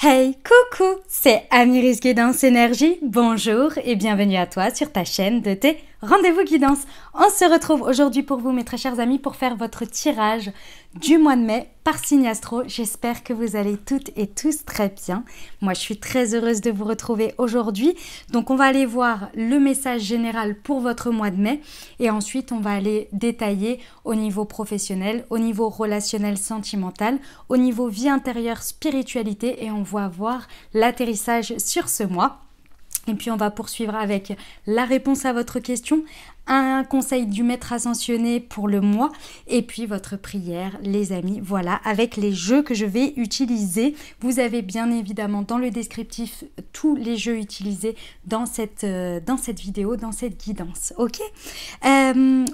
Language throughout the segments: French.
Hey, coucou, c'est Amiris Guidance Énergie. Bonjour et bienvenue à toi sur ta chaîne de tes rendez-vous guidance. On se retrouve aujourd'hui pour vous, mes très chers amis, pour faire votre tirage du mois de mai par signe astro. J'espère que vous allez toutes et tous très bien. Moi, je suis très heureuse de vous retrouver aujourd'hui. Donc, on va aller voir le message général pour votre mois de mai et ensuite, on va aller détailler au niveau professionnel, au niveau relationnel, sentimental, au niveau vie intérieure, spiritualité et on va voir l'atterrissage sur ce mois. Et puis on va poursuivre avec la réponse à votre question, un conseil du maître ascensionné pour le mois et puis votre prière, les amis. Voilà, avec les jeux que je vais utiliser. Vous avez bien évidemment dans le descriptif tous les jeux utilisés dans cette vidéo, dans cette guidance. Ok.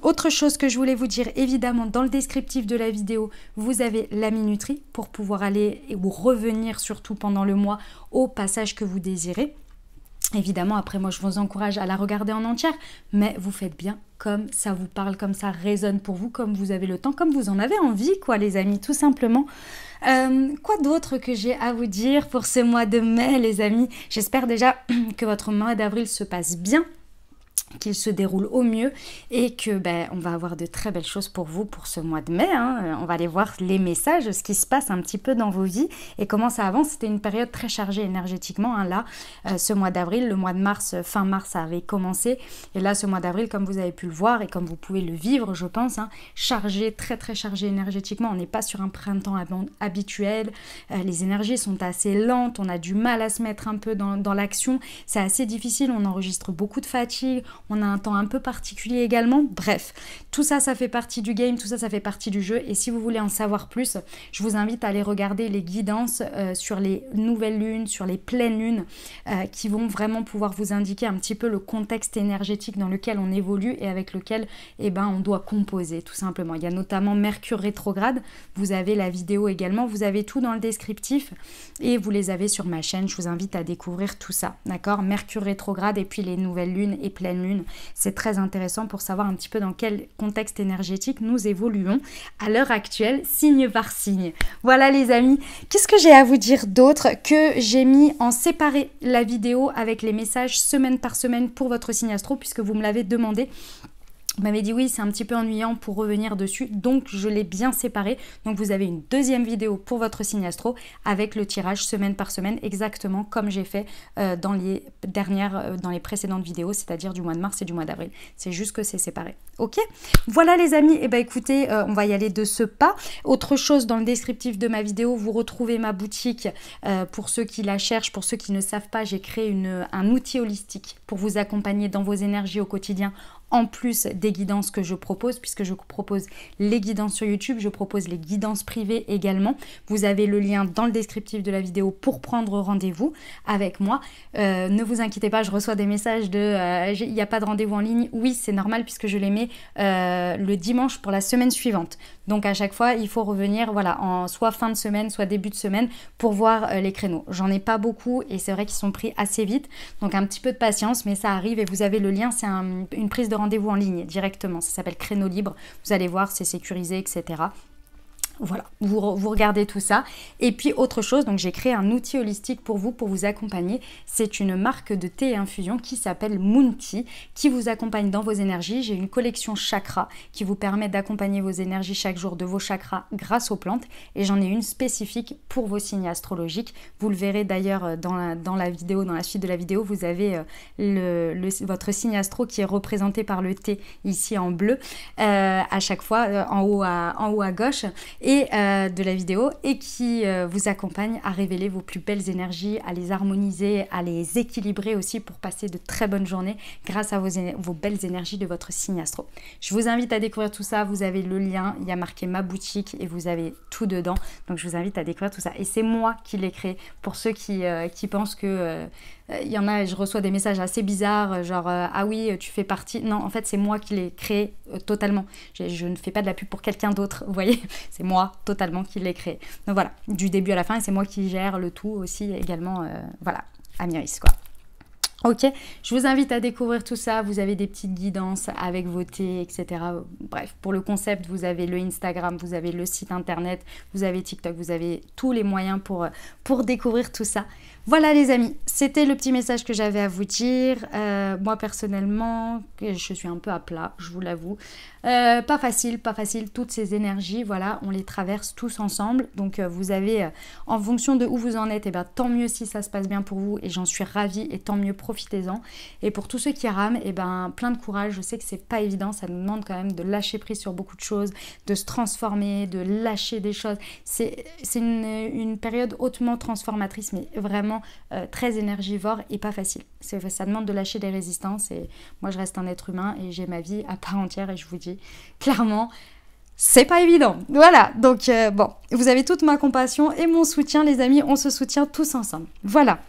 Autre chose que je voulais vous dire, évidemment, dans le descriptif de la vidéo, vous avez la minuterie pour pouvoir aller ou revenir surtout pendant le mois au passage que vous désirez. Évidemment, après moi je vous encourage à la regarder en entière, mais vous faites bien comme ça vous parle, comme ça résonne pour vous, comme vous avez le temps, comme vous en avez envie, quoi les amis, tout simplement. Quoi d'autre que j'ai à vous dire pour ce mois de mai, les amis? J'espère déjà que votre mois d'avril se passe bien, qu'il se déroule au mieux et que on va avoir de très belles choses pour vous pour ce mois de mai. On va aller voir les messages, ce qui se passe un petit peu dans vos vies et comment ça avance. C'était une période très chargée énergétiquement. Là, ce mois d'avril, le mois de mars, fin mars, ça avait commencé. Et là, ce mois d'avril, comme vous avez pu le voir et comme vous pouvez le vivre, je pense, chargé, très très chargé énergétiquement. On n'est pas sur un printemps habituel. Les énergies sont assez lentes. On a du mal à se mettre un peu dans l'action. C'est assez difficile. On enregistre beaucoup de fatigue. On a un temps un peu particulier également. Bref, tout ça, ça fait partie du game, tout ça, ça fait partie du jeu. Et si vous voulez en savoir plus, je vous invite à aller regarder les guidances sur les nouvelles lunes, sur les pleines lunes, qui vont vraiment pouvoir vous indiquer un petit peu le contexte énergétique dans lequel on évolue et avec lequel on doit composer, tout simplement. Il y a notamment Mercure rétrograde. Vous avez la vidéo également. Vous avez tout dans le descriptif et vous les avez sur ma chaîne. Je vous invite à découvrir tout ça, d'accord? Mercure rétrograde et puis les nouvelles lunes et pleines lunes. C'est très intéressant pour savoir un petit peu dans quel contexte énergétique nous évoluons à l'heure actuelle, signe par signe. Voilà les amis, qu'est-ce que j'ai à vous dire d'autre? Que j'ai mis en séparé la vidéo avec les messages semaine par semaine pour votre signe astro, puisque vous me l'avez demandé. Vous m'avez dit oui, c'est un petit peu ennuyant pour revenir dessus, donc je l'ai bien séparé. Donc vous avez une deuxième vidéo pour votre signe astro avec le tirage semaine par semaine, exactement comme j'ai fait dans les précédentes vidéos, c'est-à-dire du mois de mars et du mois d'avril. C'est juste que c'est séparé. Ok? Voilà les amis, écoutez, on va y aller de ce pas. Autre chose, dans le descriptif de ma vidéo, vous retrouvez ma boutique. Pour ceux qui la cherchent, pour ceux qui ne savent pas, j'ai créé un outil holistique pour vous accompagner dans vos énergies au quotidien, en plus des guidances que je propose, puisque je propose les guidances sur YouTube, je propose les guidances privées également. Vous avez le lien dans le descriptif de la vidéo pour prendre rendez-vous avec moi. Ne vous inquiétez pas, je reçois des messages de il n'y a pas de rendez-vous en ligne. Oui, c'est normal puisque je les mets le dimanche pour la semaine suivante. Donc à chaque fois, il faut revenir en soit fin de semaine, soit début de semaine pour voir les créneaux. J'en ai pas beaucoup et c'est vrai qu'ils sont pris assez vite. Donc un petit peu de patience, mais ça arrive et vous avez le lien. C'est une prise de rendez-vous en ligne directement. Ça s'appelle Créneau Libre. Vous allez voir, c'est sécurisé, etc. Voilà, vous regardez tout ça. Et puis autre chose, donc j'ai créé un outil holistique pour vous accompagner. C'est une marque de thé et infusion qui s'appelle Moon Tea, qui vous accompagne dans vos énergies. J'ai une collection chakra qui vous permet d'accompagner vos énergies chaque jour de vos chakras grâce aux plantes. Et j'en ai une spécifique pour vos signes astrologiques. Vous le verrez d'ailleurs dans la vidéo, dans la suite de la vidéo, vous avez votre signe astro qui est représenté par le thé ici en bleu à chaque fois en haut à gauche. De la vidéo et qui vous accompagne à révéler vos plus belles énergies, à les harmoniser, à les équilibrer aussi pour passer de très bonnes journées grâce à vos belles énergies de votre signe astro. Je vous invite à découvrir tout ça, vous avez le lien, il y a marqué ma boutique et vous avez tout dedans, donc je vous invite à découvrir tout ça. Et c'est moi qui l'ai créé pour ceux qui pensent que... il y en a, je reçois des messages assez bizarres, genre ah oui, tu fais partie. Non, en fait, c'est moi qui l'ai créé totalement. Je ne fais pas de la pub pour quelqu'un d'autre, vous voyez. C'est moi totalement qui l'ai créé. Donc voilà, du début à la fin, et c'est moi qui gère le tout aussi également. Voilà, Amiris quoi. Ok, je vous invite à découvrir tout ça. Vous avez des petites guidances avec vos thés, etc. Bref, pour le concept, vous avez le Instagram, vous avez le site internet, vous avez TikTok, vous avez tous les moyens pour découvrir tout ça. Voilà les amis, c'était le petit message que j'avais à vous dire. Moi personnellement, je suis un peu à plat, je vous l'avoue. Pas facile, toutes ces énergies, voilà, on les traverse tous ensemble. Donc vous avez, en fonction de où vous en êtes, et ben, tant mieux si ça se passe bien pour vous et j'en suis ravie et tant mieux, profitez-en. Et pour tous ceux qui rament, et ben, plein de courage, je sais que c'est pas évident, ça nous demande quand même de lâcher prise sur beaucoup de choses, de se transformer, de lâcher des choses. C'est une période hautement transformatrice, mais vraiment très énergivore et pas facile. Ça demande de lâcher des résistances et moi je reste un être humain et j'ai ma vie à part entière et je vous dis clairement, c'est pas évident. Voilà, donc bon, vous avez toute ma compassion et mon soutien les amis, on se soutient tous ensemble. Voilà,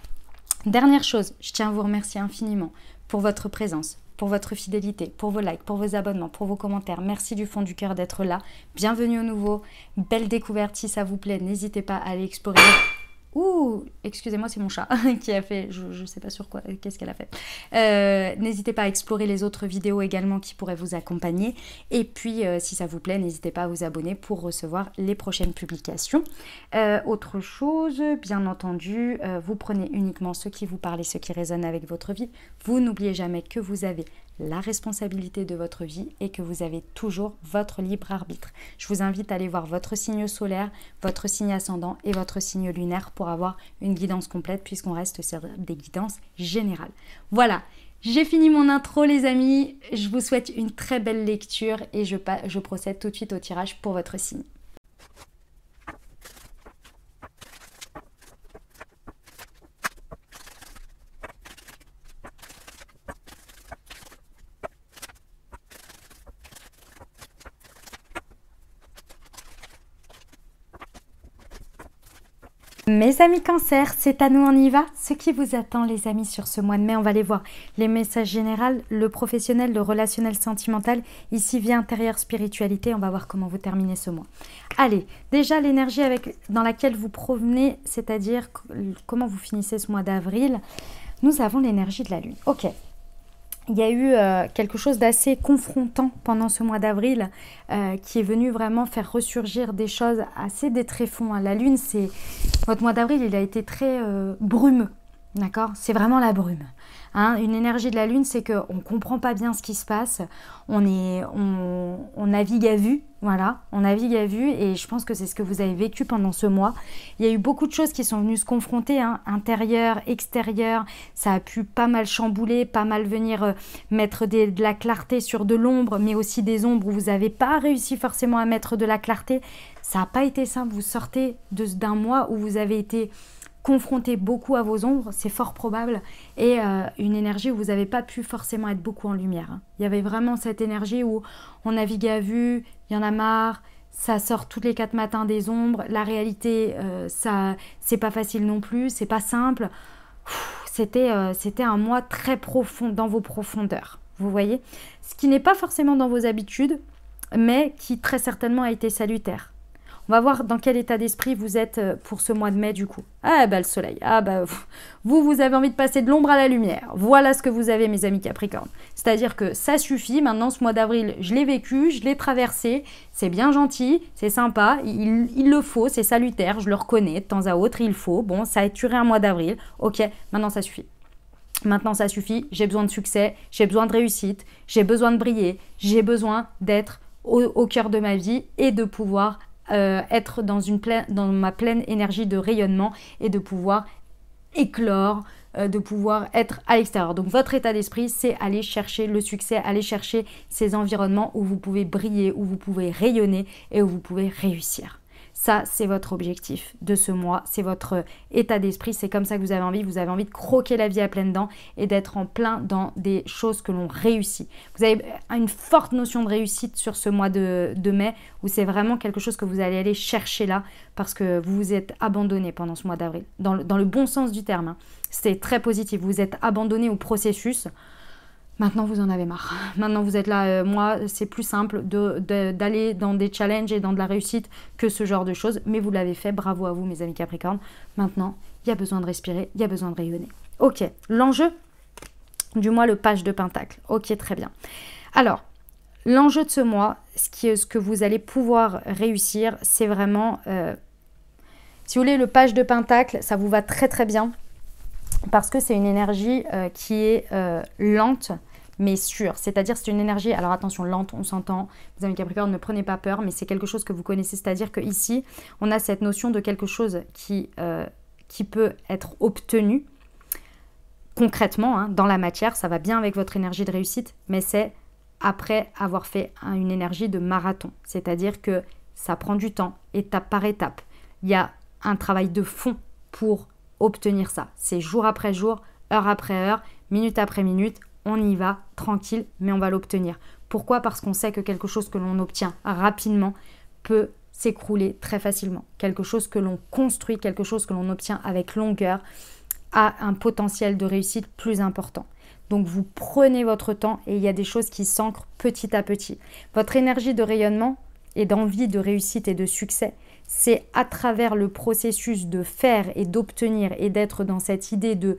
dernière chose, je tiens à vous remercier infiniment pour votre présence, pour votre fidélité, pour vos likes, pour vos abonnements, pour vos commentaires. Merci du fond du cœur d'être là. Bienvenue au nouveau, belle découverte si ça vous plaît, n'hésitez pas à aller explorer. Ouh, excusez-moi, c'est mon chat qui a fait, je sais pas sur quoi, qu'est-ce qu'elle a fait. N'hésitez pas à explorer les autres vidéos également qui pourraient vous accompagner. Et puis, si ça vous plaît, n'hésitez pas à vous abonner pour recevoir les prochaines publications. Autre chose, bien entendu, vous prenez uniquement ce qui vous parle et ce qui résonne avec votre vie. Vous n'oubliez jamais que vous avez la responsabilité de votre vie et que vous avez toujours votre libre arbitre. Je vous invite à aller voir votre signe solaire, votre signe ascendant et votre signe lunaire pour avoir une guidance complète puisqu'on reste sur des guidances générales. Voilà, j'ai fini mon intro les amis, je vous souhaite une très belle lecture et je procède tout de suite au tirage pour votre signe. Mes amis Cancer, c'est à nous, on y va. Ce qui vous attend les amis sur ce mois de mai, on va les voir. Les messages généraux, le professionnel, le relationnel sentimental, ici vie intérieure, spiritualité, on va voir comment vous terminez ce mois. Allez, déjà l'énergie dans laquelle vous provenez, c'est-à-dire comment vous finissez ce mois d'avril, nous avons l'énergie de la Lune. Ok. Il y a eu quelque chose d'assez confrontant pendant ce mois d'avril qui est venu vraiment faire ressurgir des choses assez des tréfonds. La Lune, votre mois d'avril, il a été très brumeux, d'accord? C'est vraiment la brume. Hein, une énergie de la Lune, c'est qu'on ne comprend pas bien ce qui se passe, on navigue à vue, voilà, on navigue à vue et je pense que c'est ce que vous avez vécu pendant ce mois. Il y a eu beaucoup de choses qui sont venues se confronter, hein, intérieur, extérieur, ça a pu pas mal chambouler, pas mal venir mettre de la clarté sur de l'ombre, mais aussi des ombres où vous n'avez pas réussi forcément à mettre de la clarté. Ça n'a pas été simple, vous sortez d'un mois où vous avez été confronté beaucoup à vos ombres, c'est fort probable, et une énergie où vous n'avez pas pu forcément être beaucoup en lumière. Hein. Il y avait vraiment cette énergie où on navigue à vue, il y en a marre, ça sort tous les 4 matins des ombres, la réalité, c'est pas facile non plus, c'est pas simple. C'était un mois très profond dans vos profondeurs, vous voyez, ce qui n'est pas forcément dans vos habitudes, mais qui très certainement a été salutaire. On va voir dans quel état d'esprit vous êtes pour ce mois de mai du coup. Ah bah le soleil, ah bah vous avez envie de passer de l'ombre à la lumière. Voilà ce que vous avez mes amis Capricorne. C'est-à-dire que ça suffit, maintenant ce mois d'avril, je l'ai vécu, je l'ai traversé, c'est bien gentil, c'est sympa, il le faut, c'est salutaire, je le reconnais de temps à autre, il faut. Bon, ça a duré un mois d'avril, ok, maintenant ça suffit. Maintenant ça suffit, j'ai besoin de succès, j'ai besoin de réussite, j'ai besoin de briller, j'ai besoin d'être au cœur de ma vie et de pouvoir être dans ma pleine énergie de rayonnement et de pouvoir éclore, de pouvoir être à l'extérieur. Donc votre état d'esprit, c'est aller chercher le succès, aller chercher ces environnements où vous pouvez briller, où vous pouvez rayonner et où vous pouvez réussir. Ça, c'est votre objectif de ce mois, c'est votre état d'esprit, c'est comme ça que vous avez envie de croquer la vie à pleines dents et d'être en plein dans des choses que l'on réussit. Vous avez une forte notion de réussite sur ce mois de mai où c'est vraiment quelque chose que vous allez aller chercher là parce que vous vous êtes abandonné pendant ce mois d'avril, dans le bon sens du terme. Hein. C'est très positif, vous vous êtes abandonné au processus. Maintenant, vous en avez marre. Maintenant, vous êtes là. Moi, c'est plus simple d'aller dans des challenges et dans de la réussite que ce genre de choses. Mais vous l'avez fait. Bravo à vous, mes amis Capricorne. Maintenant, il y a besoin de respirer. Il y a besoin de rayonner. Ok, l'enjeu, du mois, le page de Pentacle. Ok, très bien. Alors, l'enjeu de ce mois, ce que vous allez pouvoir réussir, c'est vraiment, si vous voulez, le page de Pentacle, ça vous va très très bien parce que c'est une énergie qui est lente mais sûre. C'est-à-dire c'est une énergie, alors attention, lente, on s'entend, vous avez Capricorne, ne prenez pas peur, mais c'est quelque chose que vous connaissez, c'est-à-dire qu'ici, on a cette notion de quelque chose qui peut être obtenu concrètement, hein, dans la matière, ça va bien avec votre énergie de réussite, mais c'est après avoir fait une énergie de marathon. C'est-à-dire que ça prend du temps, étape par étape. Il y a un travail de fond pour obtenir ça. C'est jour après jour, heure après heure, minute après minute, on y va tranquille, mais on va l'obtenir. Pourquoi? Parce qu'on sait que quelque chose que l'on obtient rapidement peut s'écrouler très facilement. Quelque chose que l'on construit, quelque chose que l'on obtient avec longueur, a un potentiel de réussite plus important. Donc vous prenez votre temps et il y a des choses qui s'ancrent petit à petit. Votre énergie de rayonnement et d'envie de réussite et de succès, c'est à travers le processus de faire et d'obtenir et d'être dans cette idée de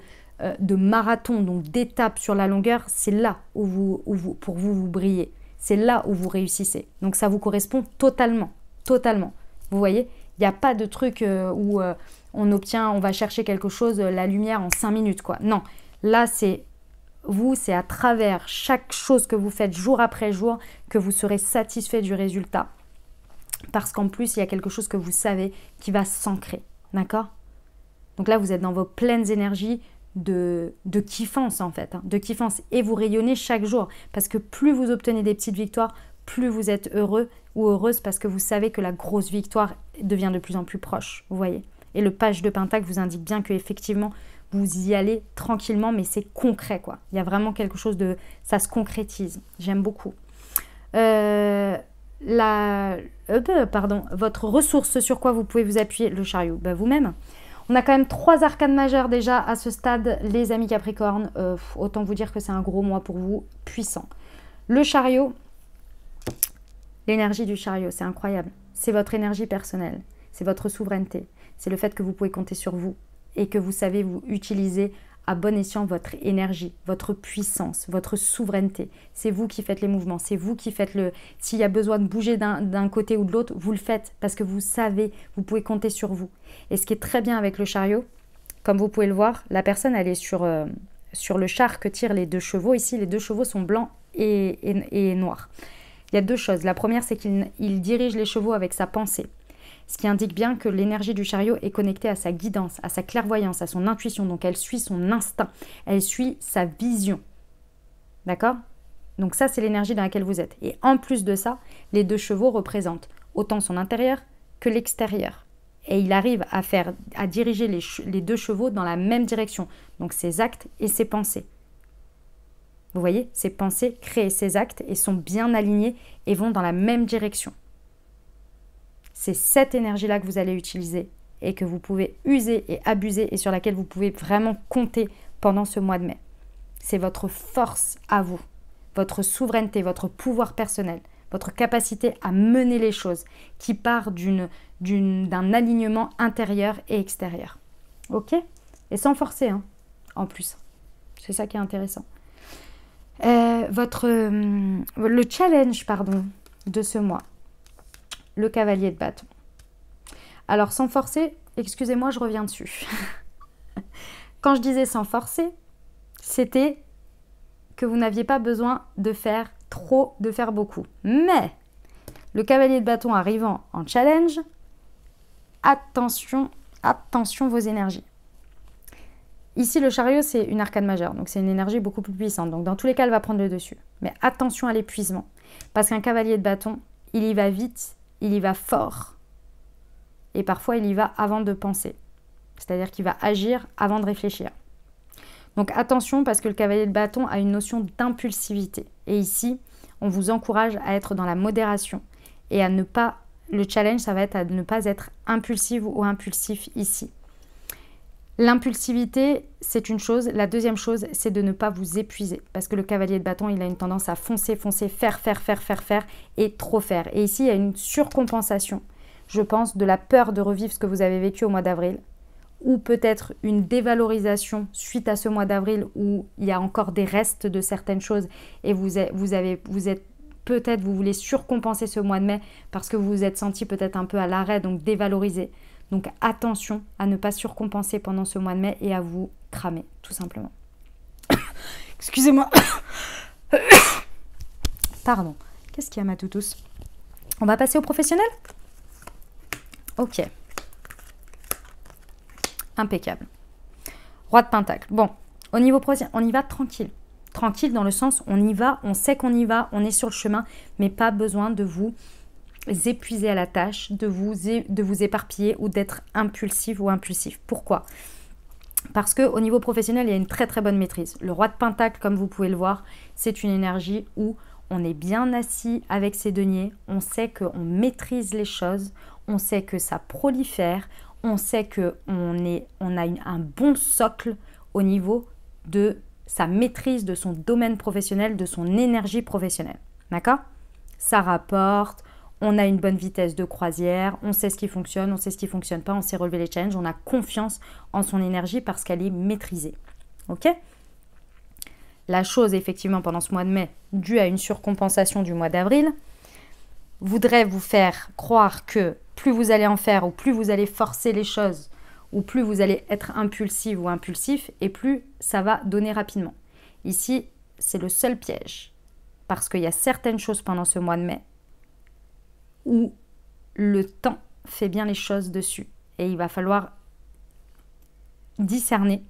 marathon, donc d'étape sur la longueur, c'est là où pour vous brillez. C'est là où vous réussissez. Donc ça vous correspond totalement, totalement. Vous voyez, il n'y a pas de truc où on va chercher quelque chose, la lumière en 5 minutes, quoi. Non, là c'est à travers chaque chose que vous faites jour après jour que vous serez satisfait du résultat. Parce qu'en plus, il y a quelque chose que vous savez qui va s'ancrer, d'accord? Donc là, vous êtes dans vos pleines énergies de kiffance en fait, hein, de kiffance. Et vous rayonnez chaque jour parce que plus vous obtenez des petites victoires, plus vous êtes heureux ou heureuse parce que vous savez que la grosse victoire devient de plus en plus proche, vous voyez. Et le page de Pentacle vous indique bien que effectivement vous y allez tranquillement, mais c'est concret quoi. Il y a vraiment quelque chose de... ça se concrétise. J'aime beaucoup. Votre ressource, sur quoi vous pouvez vous appuyer, le chariot, vous-même. On a quand même 3 arcanes majeures déjà à ce stade, les amis Capricorne. Autant vous dire que c'est un gros mois pour vous, puissant. Le chariot, l'énergie du chariot, c'est incroyable. C'est votre énergie personnelle, c'est votre souveraineté. C'est le fait que vous pouvez compter sur vous et que vous savez vous utiliser à bon escient votre énergie, votre puissance, votre souveraineté. C'est vous qui faites les mouvements, c'est vous qui faites le... S'il y a besoin de bouger d'un côté ou de l'autre, vous le faites parce que vous savez, vous pouvez compter sur vous. Et ce qui est très bien avec le chariot, comme vous pouvez le voir, la personne elle est sur le char que tirent les 2 chevaux. Ici, les 2 chevaux sont blancs et noirs. Il y a 2 choses. La première, c'est qu'il dirige les chevaux avec sa pensée. Ce qui indique bien que l'énergie du chariot est connectée à sa guidance, à sa clairvoyance, à son intuition. Donc elle suit son instinct, elle suit sa vision. D'accord? Donc ça, c'est l'énergie dans laquelle vous êtes. Et en plus de ça, les 2 chevaux représentent autant son intérieur que l'extérieur. Et il arrive à diriger les 2 chevaux dans la même direction. Donc ses actes et ses pensées. Vous voyez, ses pensées créent ses actes et sont bien alignés et vont dans la même direction. C'est cette énergie-là que vous allez utiliser et que vous pouvez user et abuser et sur laquelle vous pouvez vraiment compter pendant ce mois de mai. C'est votre force à vous, votre souveraineté, votre pouvoir personnel, votre capacité à mener les choses qui part d'un alignement intérieur et extérieur. Ok? Et sans forcer, hein, en plus. C'est ça qui est intéressant. Le challenge, de ce mois. Le cavalier de bâton. Alors, sans forcer, excusez-moi, je reviens dessus. Quand je disais sans forcer, c'était que vous n'aviez pas besoin de faire trop, de faire beaucoup. Mais, le cavalier de bâton arrivant en challenge, attention, attention vos énergies. Ici, le chariot, c'est une arcane majeure, donc c'est une énergie beaucoup plus puissante. Donc, dans tous les cas, elle va prendre le dessus. Mais attention à l'épuisement. Parce qu'un cavalier de bâton, il y va vite, il y va fort. Et parfois, il y va avant de penser. C'est-à-dire qu'il va agir avant de réfléchir. Donc, attention, parce que le cavalier de bâton a une notion d'impulsivité. Et ici, on vous encourage à être dans la modération. Et à ne pas... Le challenge, ça va être à ne pas être impulsive ou impulsif ici. L'impulsivité, c'est une chose. La deuxième chose, c'est de ne pas vous épuiser. Parce que le cavalier de bâton, il a une tendance à foncer, faire et trop faire. Et ici, il y a une surcompensation, je pense, de la peur de revivre ce que vous avez vécu au mois d'avril. ou peut-être une dévalorisation suite à ce mois d'avril où il y a encore des restes de certaines choses et vous voulez surcompenser ce mois de mai parce que vous vous êtes senti peut-être un peu à l'arrêt, donc dévalorisé. Donc attention à ne pas surcompenser pendant ce mois de mai et à vous cramer, tout simplement. Excusez-moi. Pardon. Qu'est-ce qu'il y a, ma toutousse? On va passer au professionnel? Ok. Impeccable. Roi de Pentacle. Bon, au niveau professionnel, on y va tranquille. Tranquille dans le sens, on y va, on sait qu'on y va, on est sur le chemin, mais pas besoin de vous épuiser à la tâche, de vous éparpiller ou d'être impulsif ou impulsif. Pourquoi? Parce qu'au niveau professionnel, il y a une très très bonne maîtrise. Le Roi de Pentacle, comme vous pouvez le voir, c'est une énergie où on est bien assis avec ses deniers, on sait qu'on maîtrise les choses, on sait que ça prolifère, on sait qu'on a un bon socle au niveau de sa maîtrise de son domaine professionnel, de son énergie professionnelle. D'accord? Ça rapporte, on a une bonne vitesse de croisière, on sait ce qui fonctionne, on sait ce qui ne fonctionne pas, on sait relever les challenges, on a confiance en son énergie parce qu'elle est maîtrisée. Ok? La chose, effectivement, pendant ce mois de mai, due à une surcompensation du mois d'avril, voudrait vous faire croire que plus vous allez en faire ou plus vous allez forcer les choses ou plus vous allez être impulsif ou impulsif et plus ça va donner rapidement. Ici, c'est le seul piège parce qu'il y a certaines choses pendant ce mois de mai où le temps fait bien les choses dessus et il va falloir discerner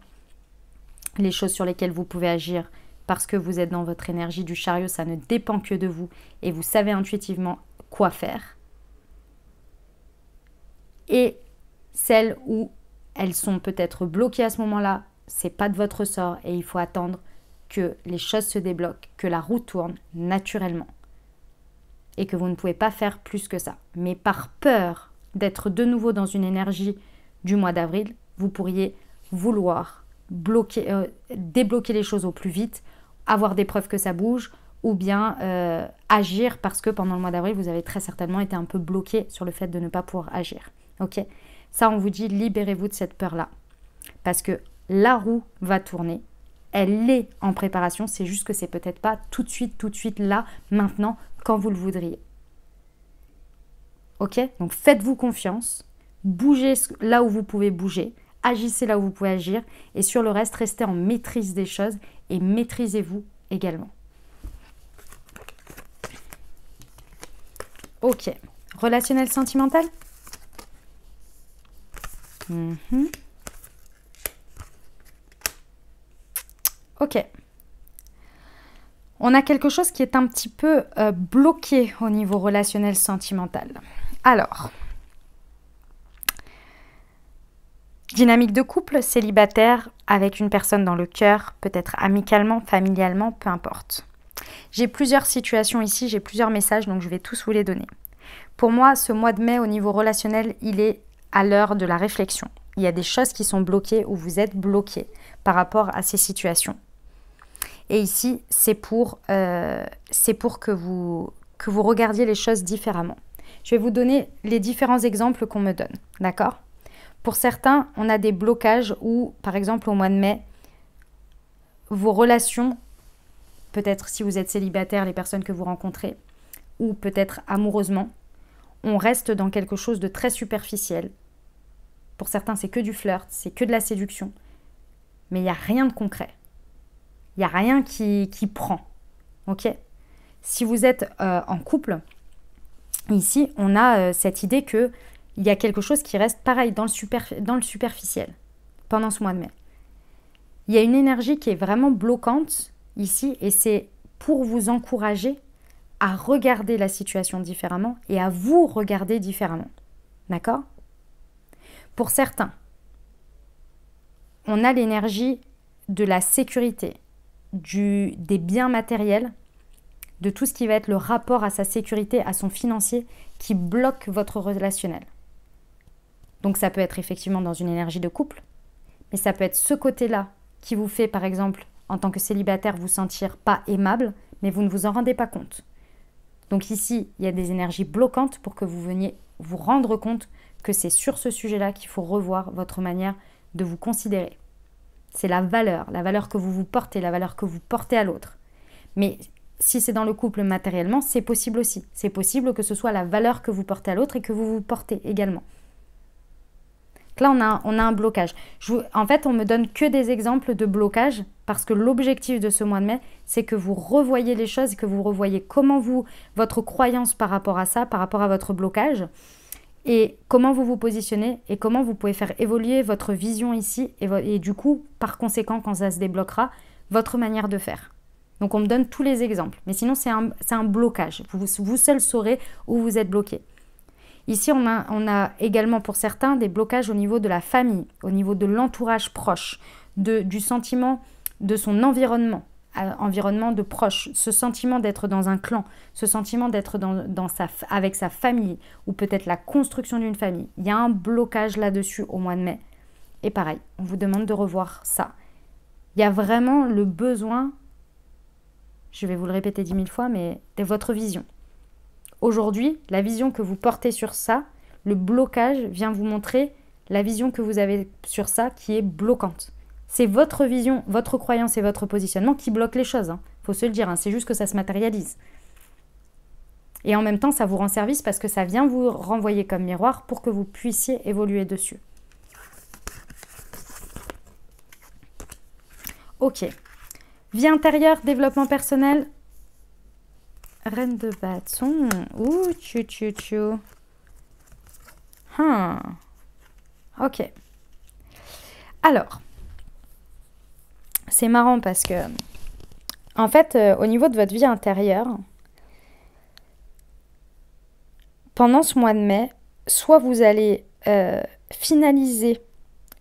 les choses sur lesquelles vous pouvez agir parce que vous êtes dans votre énergie du chariot, ça ne dépend que de vous et vous savez intuitivement quoi faire. Et celles où elles sont peut-être bloquées à ce moment-là, c'est pas de votre sort et il faut attendre que les choses se débloquent, que la roue tourne naturellement et que vous ne pouvez pas faire plus que ça. Mais par peur d'être de nouveau dans une énergie du mois d'avril, vous pourriez vouloir débloquer les choses au plus vite, avoir des preuves que ça bouge ou bien agir parce que pendant le mois d'avril, vous avez très certainement été un peu bloqué sur le fait de ne pas pouvoir agir. Ok, ça, on vous dit, libérez-vous de cette peur-là. Parce que la roue va tourner. Elle est en préparation. C'est juste que c'est peut-être pas tout de suite, là, maintenant, quand vous le voudriez. Ok, donc faites-vous confiance. Bougez là où vous pouvez bouger. Agissez là où vous pouvez agir. Et sur le reste, restez en maîtrise des choses. Et maîtrisez-vous également. Ok, relationnel sentimental. Ok. On a quelque chose qui est un petit peu bloqué au niveau relationnel sentimental. Alors, dynamique de couple, célibataire, avec une personne dans le cœur, peut-être amicalement, familialement, peu importe. J'ai plusieurs situations ici, j'ai plusieurs messages, donc je vais tous vous les donner. Pour moi, ce mois de mai, au niveau relationnel, il est à l'heure de la réflexion. Il y a des choses qui sont bloquées ou vous êtes bloqué par rapport à ces situations. Et ici, c'est pour que vous regardiez les choses différemment. Je vais vous donner les différents exemples qu'on me donne, d'accord? Pour certains, on a des blocages où, par exemple, au mois de mai, vos relations, peut-être si vous êtes célibataire, les personnes que vous rencontrez, ou peut-être amoureusement, on reste dans quelque chose de très superficiel. Pour certains, c'est que du flirt, c'est que de la séduction. Mais il n'y a rien de concret. Il n'y a rien qui prend. Ok? Si vous êtes en couple, ici, on a cette idée qu'il y a quelque chose qui reste pareil dans le superficiel pendant ce mois de mai. Il y a une énergie qui est vraiment bloquante ici et c'est pour vous encourager à regarder la situation différemment et à vous regarder différemment. D'accord? Pour certains, on a l'énergie de la sécurité, des biens matériels, de tout ce qui va être le rapport à sa sécurité, à son financier, qui bloque votre relationnel. Donc ça peut être effectivement dans une énergie de couple, mais ça peut être ce côté-là qui vous fait, par exemple, en tant que célibataire, vous sentir pas aimable, mais vous ne vous en rendez pas compte. Donc ici, il y a des énergies bloquantes pour que vous veniez vous rendre compte que c'est sur ce sujet-là qu'il faut revoir votre manière de vous considérer. C'est la valeur que vous vous portez, la valeur que vous portez à l'autre. Mais si c'est dans le couple matériellement, c'est possible aussi. C'est possible que ce soit la valeur que vous portez à l'autre et que vous vous portez également. Là, on a un blocage. En fait, on me donne que des exemples de blocage parce que l'objectif de ce mois de mai, c'est que vous revoyez les choses, que vous revoyez votre croyance par rapport à ça, par rapport à votre blocage, et comment vous vous positionnez et comment vous pouvez faire évoluer votre vision ici et du coup, par conséquent, quand ça se débloquera, votre manière de faire. Donc, on me donne tous les exemples. Mais sinon, c'est un blocage. Vous seul saurez où vous êtes bloqué. Ici, on a également pour certains des blocages au niveau de la famille, au niveau de l'entourage proche, du sentiment de son environnement de proche, ce sentiment d'être dans un clan, ce sentiment d'être avec sa famille ou peut-être la construction d'une famille. Il y a un blocage là-dessus au mois de mai. Et pareil, on vous demande de revoir ça. Il y a vraiment le besoin, je vais vous le répéter 10 000 fois, mais de votre vision. Aujourd'hui, la vision que vous portez sur ça, le blocage vient vous montrer la vision que vous avez sur ça qui est bloquante. C'est votre vision, votre croyance et votre positionnement qui bloquent les choses. Faut se le dire, c'est juste que ça se matérialise. Et en même temps, ça vous rend service parce que ça vient vous renvoyer comme miroir pour que vous puissiez évoluer dessus. Ok. Vie intérieure, développement personnel. Reine de bâton. Ouh, tchou. Ok. Alors, c'est marrant parce que, en fait, au niveau de votre vie intérieure, pendant ce mois de mai, soit vous allez finaliser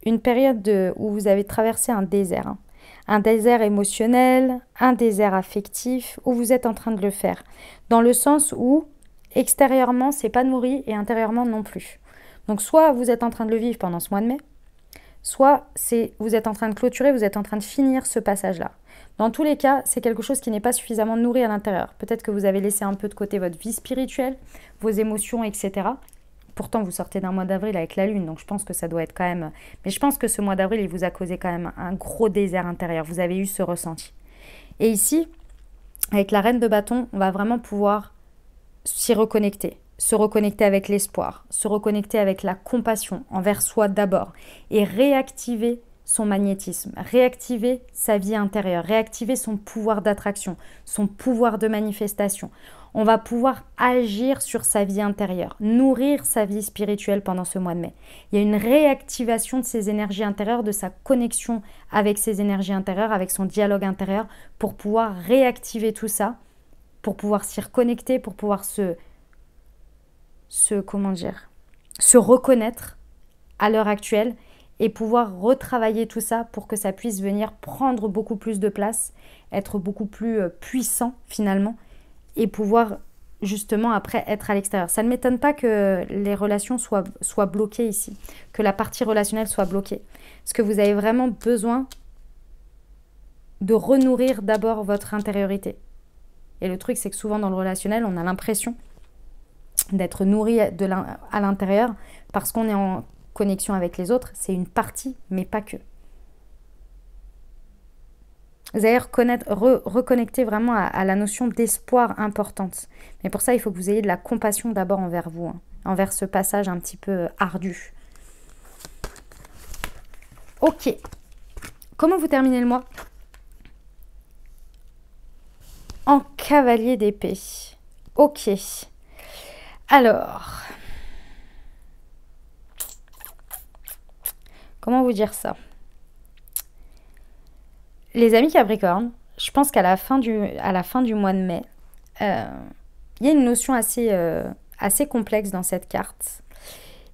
une période où vous avez traversé un désert. Un désert émotionnel, un désert affectif, où vous êtes en train de le faire. Dans le sens où, extérieurement, c'est pas nourri et intérieurement non plus. Donc, soit vous êtes en train de le vivre pendant ce mois de mai, soit vous êtes en train de clôturer, vous êtes en train de finir ce passage-là. Dans tous les cas, c'est quelque chose qui n'est pas suffisamment nourri à l'intérieur. Peut-être que vous avez laissé un peu de côté votre vie spirituelle, vos émotions, etc. Pourtant, vous sortez d'un mois d'avril avec la lune, donc je pense que ça doit être quand même... Mais je pense que ce mois d'avril, il vous a causé quand même un gros désert intérieur. Vous avez eu ce ressenti. Et ici, avec la reine de bâton, on va vraiment pouvoir s'y reconnecter. Se reconnecter avec l'espoir, se reconnecter avec la compassion envers soi d'abord et réactiver son magnétisme, réactiver sa vie intérieure, réactiver son pouvoir d'attraction, son pouvoir de manifestation. On va pouvoir agir sur sa vie intérieure, nourrir sa vie spirituelle pendant ce mois de mai. Il y a une réactivation de ses énergies intérieures, de sa connexion avec ses énergies intérieures, avec son dialogue intérieur, pour pouvoir réactiver tout ça, pour pouvoir s'y reconnecter, pour pouvoir se reconnaître à l'heure actuelle et pouvoir retravailler tout ça pour que ça puisse venir prendre beaucoup plus de place, être beaucoup plus puissant finalement, et pouvoir justement après être à l'extérieur. Ça ne m'étonne pas que les relations soient bloquées ici, que la partie relationnelle soit bloquée. Parce que vous avez vraiment besoin de renourrir d'abord votre intériorité. Et le truc, c'est que souvent dans le relationnel, on a l'impression d'être nourri à l'intérieur parce qu'on est en connexion avec les autres. C'est une partie, mais pas que. Vous allez reconnecter vraiment à la notion d'espoir importante. Mais pour ça, il faut que vous ayez de la compassion d'abord envers vous, envers ce passage un petit peu ardu. Ok. Comment vous terminez le mois? En cavalier d'épée. Ok. Alors. Comment vous dire ça? Les amis Capricorne, je pense qu'à la fin du mois de mai, il y a une notion assez complexe dans cette carte.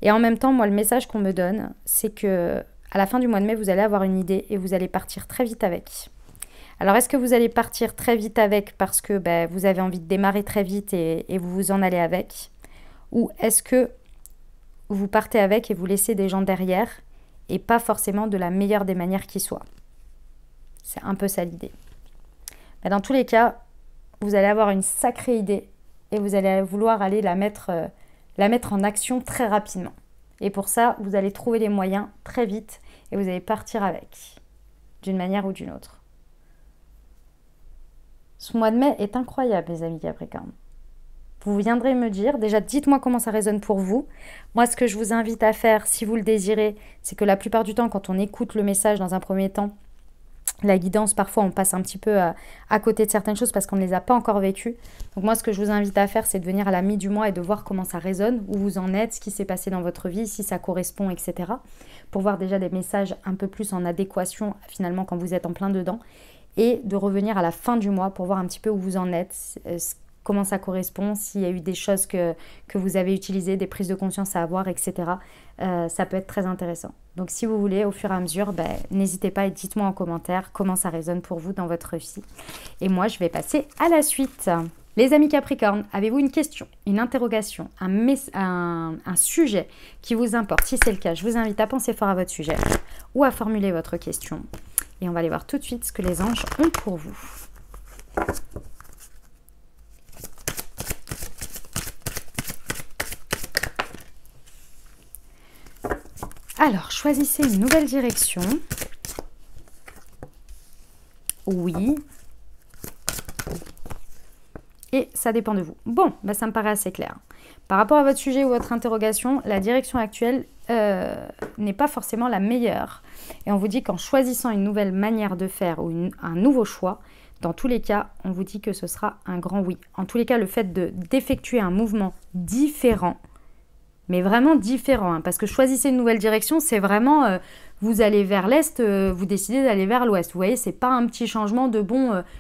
Et en même temps, moi, le message qu'on me donne, c'est que à la fin du mois de mai, vous allez avoir une idée et vous allez partir très vite avec. Alors, est-ce que vous allez partir très vite avec parce que vous avez envie de démarrer très vite et vous vous en allez avec? Ou est-ce que vous partez avec et vous laissez des gens derrière et pas forcément de la meilleure des manières qui soit? C'est un peu ça l'idée. Mais dans tous les cas, vous allez avoir une sacrée idée et vous allez vouloir aller la mettre en action très rapidement. Et pour ça, vous allez trouver les moyens très vite et vous allez partir avec, d'une manière ou d'une autre. Ce mois de mai est incroyable, les amis Capricorne. Vous viendrez me dire, déjà dites-moi comment ça résonne pour vous. Moi, ce que je vous invite à faire, si vous le désirez, c'est que la plupart du temps, quand on écoute le message dans un premier temps, la guidance, parfois on passe un petit peu à côté de certaines choses parce qu'on ne les a pas encore vécues. Donc moi, ce que je vous invite à faire, c'est de venir à la mi du mois et de voir comment ça résonne, où vous en êtes, ce qui s'est passé dans votre vie, si ça correspond, etc. Pour voir déjà des messages un peu plus en adéquation finalement quand vous êtes en plein dedans. Et de revenir à la fin du mois pour voir un petit peu où vous en êtes, comment ça correspond, s'il y a eu des choses que vous avez utilisées, des prises de conscience à avoir, etc. Ça peut être très intéressant. Donc si vous voulez, au fur et à mesure, n'hésitez pas et dites-moi en commentaire comment ça résonne pour vous dans votre vie. Et moi, je vais passer à la suite. Les amis Capricorne, avez-vous une question, une interrogation, un sujet qui vous importe? Si c'est le cas, je vous invite à penser fort à votre sujet ou à formuler votre question. Et on va aller voir tout de suite ce que les anges ont pour vous. Alors, choisissez une nouvelle direction. Oui. Et ça dépend de vous. Bon, ça me paraît assez clair. Par rapport à votre sujet ou votre interrogation, la direction actuelle n'est pas forcément la meilleure. Et on vous dit qu'en choisissant une nouvelle manière de faire ou un nouveau choix, dans tous les cas, on vous dit que ce sera un grand oui. En tous les cas, le fait d'effectuer un mouvement différent, mais vraiment différent, parce que choisissez une nouvelle direction, c'est vraiment, vous allez vers l'est, vous décidez d'aller vers l'ouest. Vous voyez, c'est pas un petit changement de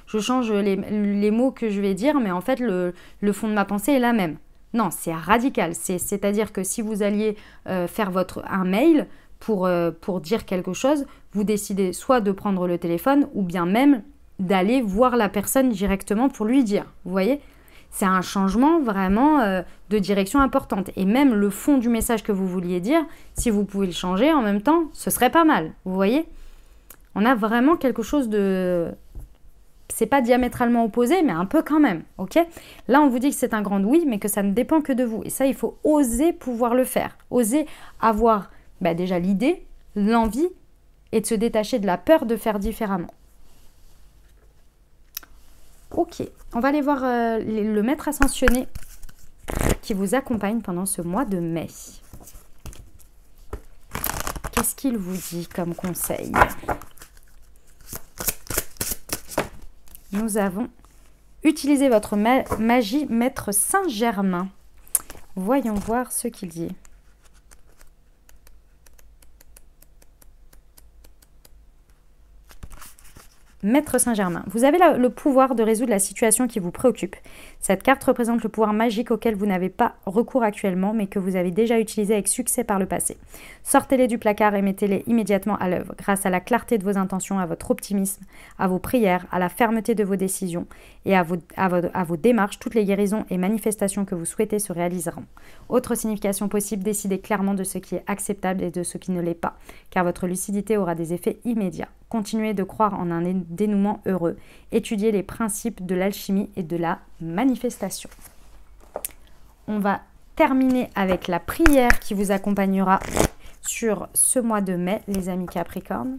je change les mots que je vais dire, mais en fait, le fond de ma pensée est la même. Non, c'est radical. C'est-à-dire que si vous alliez faire un mail pour dire quelque chose, vous décidez soit de prendre le téléphone ou bien même d'aller voir la personne directement pour lui dire. Vous voyez ? C'est un changement vraiment de direction importante. Et même le fond du message que vous vouliez dire, si vous pouvez le changer en même temps, ce serait pas mal. Vous voyez ? On a vraiment quelque chose de... C'est pas diamétralement opposé, mais un peu quand même. Ok ? Là, on vous dit que c'est un grand oui, mais que ça ne dépend que de vous. Et ça, il faut oser pouvoir le faire. Oser avoir déjà l'idée, l'envie et de se détacher de la peur de faire différemment. Ok, on va aller voir le maître ascensionné qui vous accompagne pendant ce mois de mai. Qu'est-ce qu'il vous dit comme conseil? Nous avons utilisé votre magie, maître Saint-Germain. Voyons voir ce qu'il dit. Maître Saint-Germain, vous avez le pouvoir de résoudre la situation qui vous préoccupe. Cette carte représente le pouvoir magique auquel vous n'avez pas recours actuellement, mais que vous avez déjà utilisé avec succès par le passé. Sortez-les du placard et mettez-les immédiatement à l'œuvre, grâce à la clarté de vos intentions, à votre optimisme, à vos prières, à la fermeté de vos décisions et à vos démarches. Toutes les guérisons et manifestations que vous souhaitez se réaliseront. Autre signification possible, décidez clairement de ce qui est acceptable et de ce qui ne l'est pas, car votre lucidité aura des effets immédiats. Continuez de croire en un dénouement heureux. Étudiez les principes de l'alchimie et de la manifestation. On va terminer avec la prière qui vous accompagnera sur ce mois de mai, les amis Capricorne.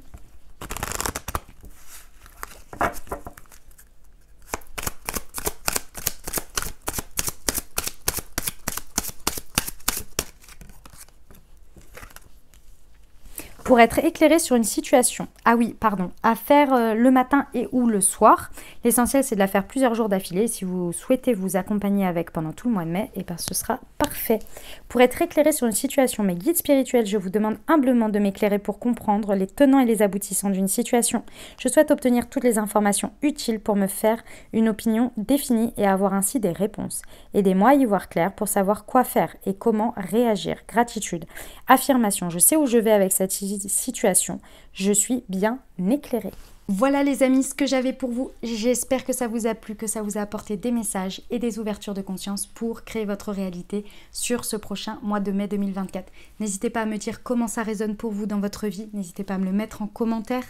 Pour être éclairé sur une situation. Ah oui, pardon. À faire le matin et ou le soir. L'essentiel, c'est de la faire plusieurs jours d'affilée. Si vous souhaitez vous accompagner avec pendant tout le mois de mai, ce sera parfait. Pour être éclairé sur une situation, mes guides spirituels, je vous demande humblement de m'éclairer pour comprendre les tenants et les aboutissants d'une situation. Je souhaite obtenir toutes les informations utiles pour me faire une opinion définie et avoir ainsi des réponses. Aidez-moi à y voir clair pour savoir quoi faire et comment réagir. Gratitude. Affirmation. Je sais où je vais avec cette situation, je suis bien éclairée. Voilà les amis, ce que j'avais pour vous. J'espère que ça vous a plu, que ça vous a apporté des messages et des ouvertures de conscience pour créer votre réalité sur ce prochain mois de mai 2024. N'hésitez pas à me dire comment ça résonne pour vous dans votre vie. N'hésitez pas à me le mettre en commentaire.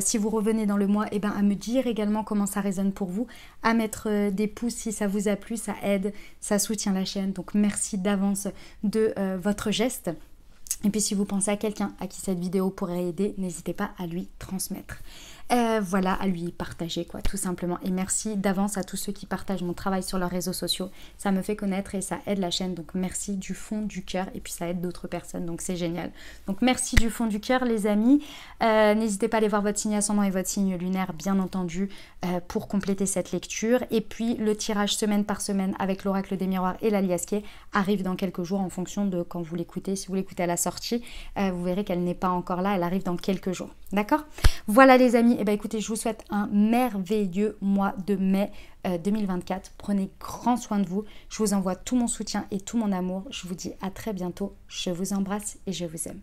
Si vous revenez dans le mois, à me dire également comment ça résonne pour vous. À mettre des pouces si ça vous a plu, ça aide, ça soutient la chaîne. Donc merci d'avance de votre geste. Et puis si vous pensez à quelqu'un à qui cette vidéo pourrait aider, n'hésitez pas à lui transmettre. Voilà, à lui partager quoi, tout simplement. Et merci d'avance à tous ceux qui partagent mon travail sur leurs réseaux sociaux. Ça me fait connaître et ça aide la chaîne. Donc merci du fond du cœur. Et puis ça aide d'autres personnes. Donc c'est génial. Donc merci du fond du cœur les amis. N'hésitez pas à aller voir votre signe ascendant et votre signe lunaire, bien entendu, pour compléter cette lecture. Et puis le tirage semaine par semaine avec l'oracle des miroirs et la liasquée arrive dans quelques jours en fonction de quand vous l'écoutez. Si vous l'écoutez à la sortie, vous verrez qu'elle n'est pas encore là. Elle arrive dans quelques jours. D'accord? Voilà les amis. Eh bien écoutez, je vous souhaite un merveilleux mois de mai 2024. Prenez grand soin de vous. Je vous envoie tout mon soutien et tout mon amour. Je vous dis à très bientôt. Je vous embrasse et je vous aime.